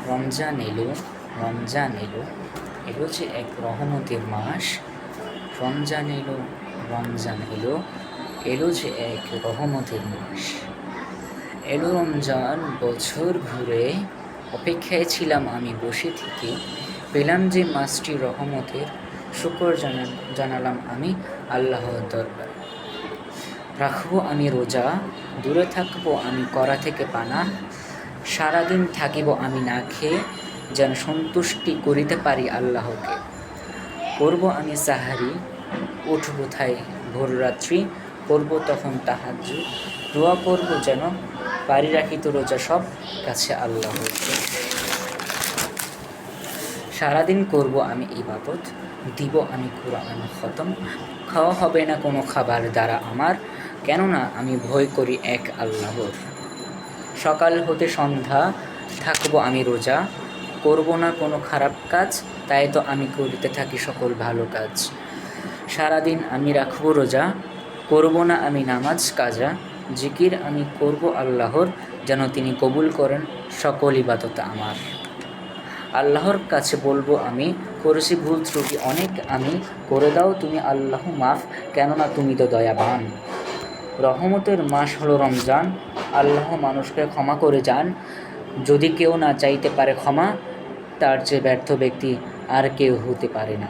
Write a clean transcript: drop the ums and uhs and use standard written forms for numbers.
রমজান এলো, রমজান এলো, এলো যে এক রহমতের মাস। রমজান এলো, রমজান এলো, এলো যে এক রহমতের মাস। এলো রমজান বছর ঘুরে, অপেক্ষায় ছিলাম আমি বসে থেকে। পেলাম যে মাসটি রহমতের, শুকর জানালাম আমি আল্লাহর দরবারে। রাখবো আমি রোজা, দূরে থাকবো আমি করা থেকে পানা। সারাদিন থাকিব আমি না খেয়ে, যেন সন্তুষ্টি করিতে পারি আল্লাহকে। করব আমি সাহারি, উঠব থাই ভোর রাত্রি, করব তখন তাহাজ্জুদ। দোয়া করব যেন পারি রাখিত রোজা সব কাছে আল্লাহকে। সারাদিন করব আমি ইবাদত, দিব আমি কুরআন খতম। খাওয়া হবে না কোনো খাবার দ্বারা আমার, কেননা আমি ভয় করি এক আল্লাহর। সকাল হতে সন্ধ্যা থাকব আমি রোজা, করব না কোনো খারাপ কাজ, তাই তো আমি করিতে থাকি সকল ভালো কাজ। সারাদিন আমি রাখব রোজা, করব না আমি নামাজ কাজা। জিকির আমি করব আল্লাহর, যেন তিনি কবুল করেন সকল ইবাদত আমার। আল্লাহর কাছে বলবো আমি, করেছি ভুল ত্রুটি অনেক আমি, করে দাও তুমি আল্লাহ মাফ, কেননা তুমি তো দয়াবান। রহমতের মাস হলো রমজান, আল্লাহ মানুষকে ক্ষমা করে যান। যদি কেউ না চাইতে পারে ক্ষমা, তার চেয়ে ব্যর্থ ব্যক্তি আর কেউ হতে পারে না।